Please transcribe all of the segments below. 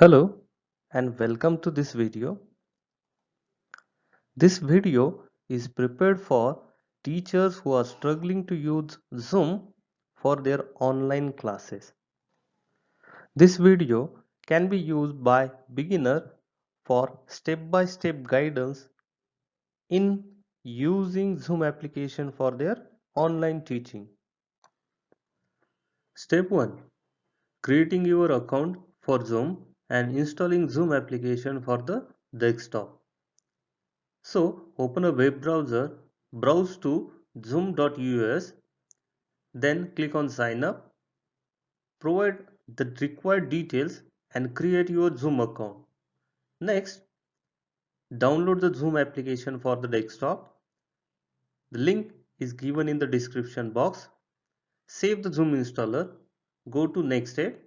Hello and welcome to this video. This video is prepared for teachers who are struggling to use Zoom for their online classes. This video can be used by beginner for step-by-step guidance in using Zoom application for their online teaching. Step 1. Creating your account for Zoom and installing Zoom application for the desktop. So open a web browser, browse to zoom.us, then click on sign up, provide the required details and create your Zoom account. Next, download the Zoom application for the desktop. The link is given in the description box. Save the Zoom installer, go to next step.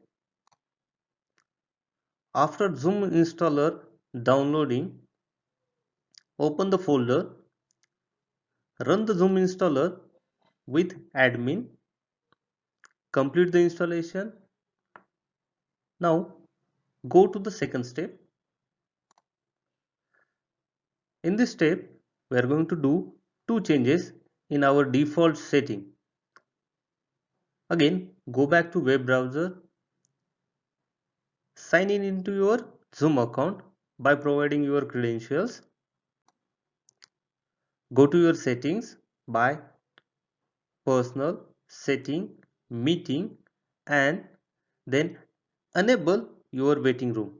After Zoom installer downloading, open the folder, run the Zoom installer with admin, complete the installation. Now go to the second step. In this step, we are going to do two changes in our default setting. Again, go back to web browser, sign in into your Zoom account by providing your credentials. Go to your settings by personal, setting, meeting, and then enable your waiting room.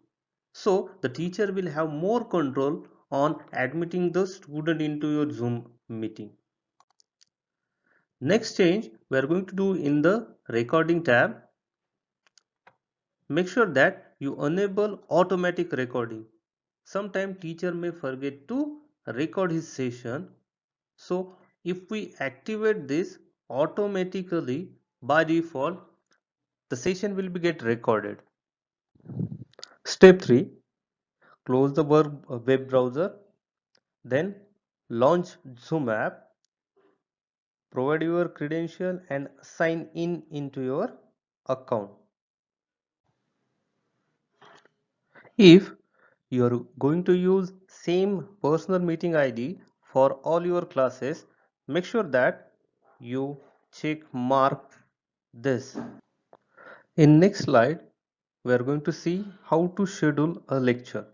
So the teacher will have more control on admitting the student into your Zoom meeting. Next change we are going to do in the recording tab. Make sure that you enable automatic recording. Sometimes teacher may forget to record his session. So if we activate this automatically by default, the session will be get recorded. Step 3. Close the web browser. Then launch Zoom app. Provide your credential and sign in into your account. If you are going to use same personal meeting ID for all your classes, make sure that you check mark this. In next slide, we are going to see how to schedule a lecture.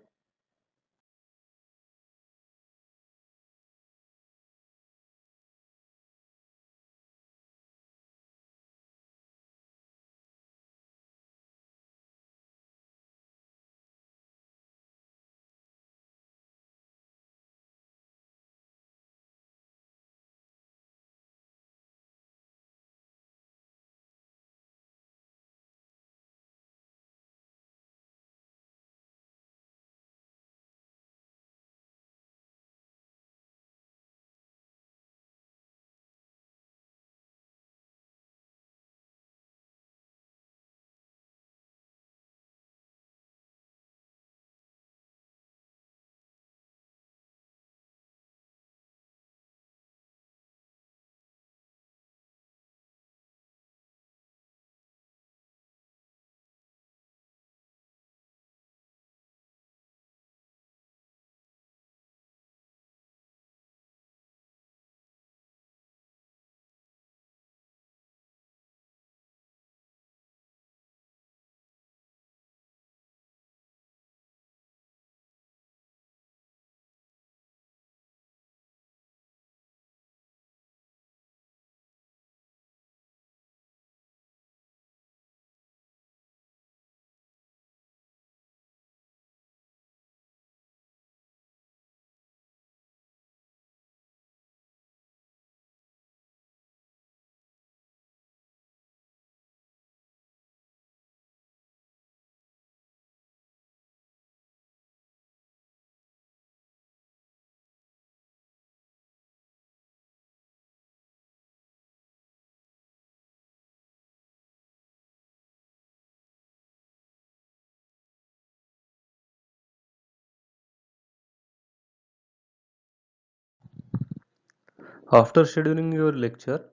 After scheduling your lecture,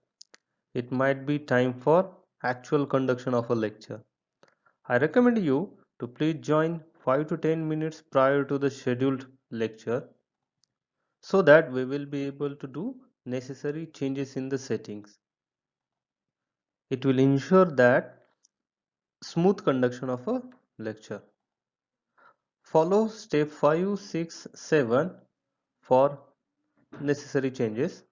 it might be time for actual conduction of a lecture. I recommend you to please join 5 to 10 minutes prior to the scheduled lecture so that we will be able to do necessary changes in the settings. It will ensure that smooth conduction of a lecture. Follow step 5, 6, 7 for necessary changes.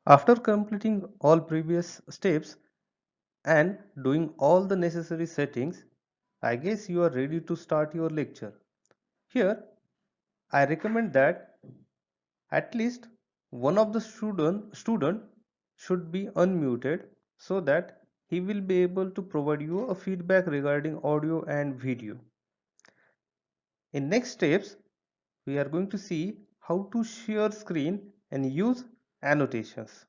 After completing all previous steps and doing all the necessary settings, I guess you are ready to start your lecture. Here, I recommend that at least one of the student should be unmuted so that he will be able to provide you a feedback regarding audio and video. In next steps, we are going to see how to share screen and use annotations.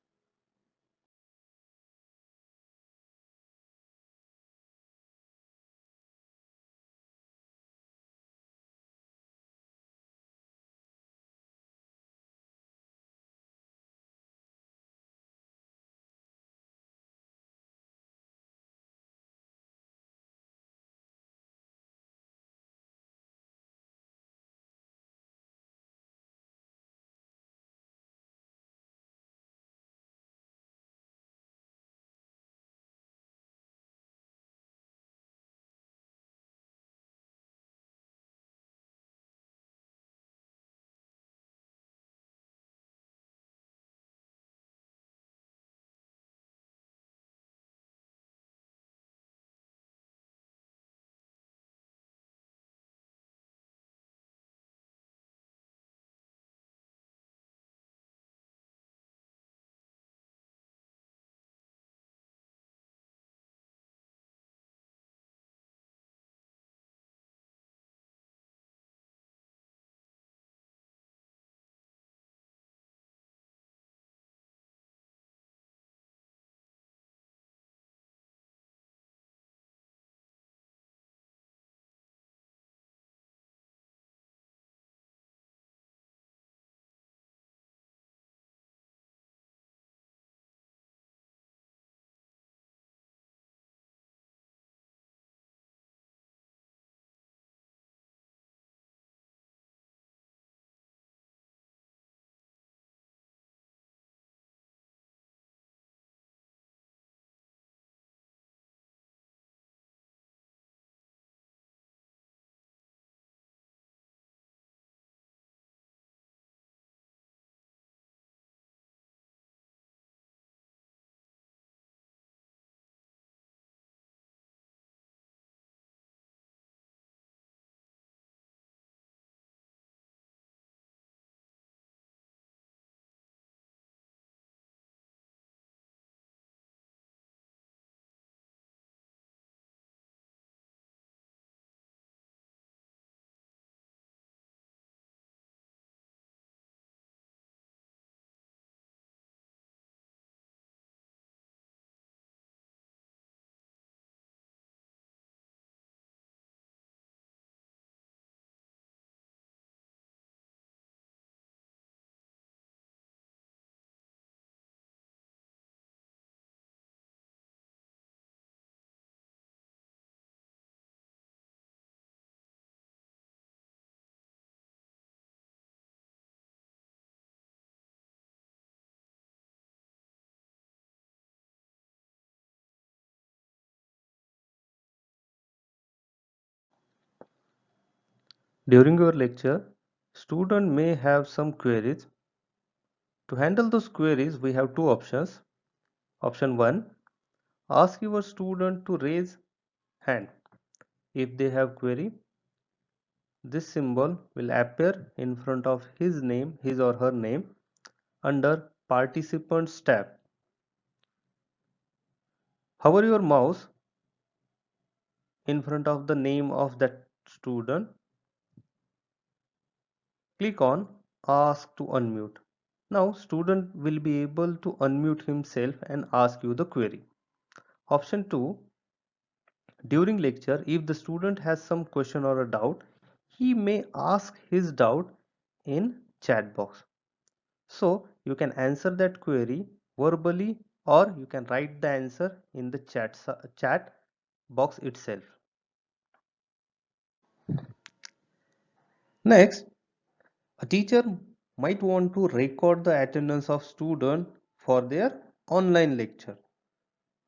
During your lecture, student may have some queries. To handle those queries, we have two options. Option 1, ask your student to raise hand. If they have query, this symbol will appear in front of his or her name under Participants tab. Hover your mouse in front of the name of that student. Click on Ask to unmute. Now student will be able to unmute himself and ask you the query. Option 2, during lecture, if the student has some question or a doubt, he may ask his doubt in chat box. So you can answer that query verbally, or you can write the answer in the chat box itself. Next, a teacher might want to record the attendance of student for their online lecture.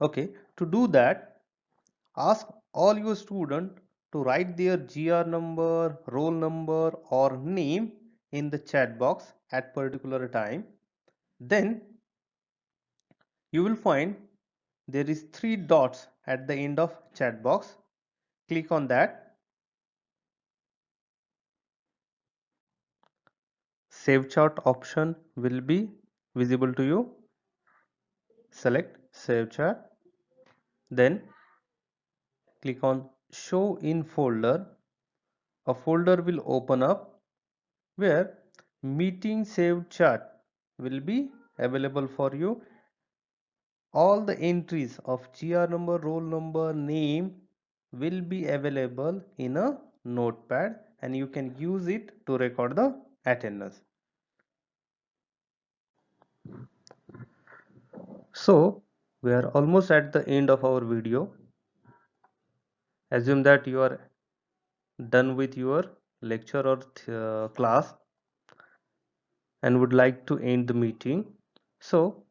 Okay, to do that, ask all your students to write their GR number, roll number or name in the chat box at particular time. Then you will find there is three dots at the end of chat box. Click on that. Save chat option will be visible to you. Select save chat. Then click on show in folder. A folder will open up where meeting saved chat will be available for you. All the entries of GR number, roll number, name will be available in a notepad and you can use it to record the attendance. So we are almost at the end of our video. Assume that you are done with your lecture or class and would like to end the meeting. So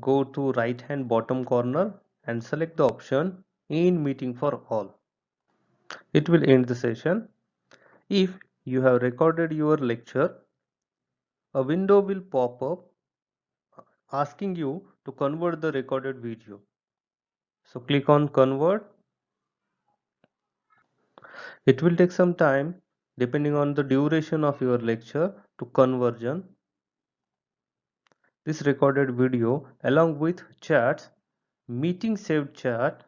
go to right hand bottom corner and select the option end meeting for all. It will end the session. If you have recorded your lecture, a window will pop up asking you to convert the recorded video. So click on convert. It will take some time depending on the duration of your lecture to conversion. This recorded video along with chats, meeting saved chat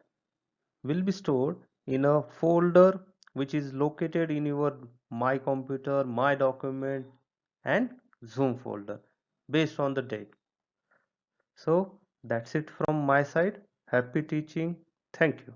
will be stored in a folder which is located in your My Computer, My Document and Zoom folder based on the date. So that's it from my side. Happy teaching. Thank you.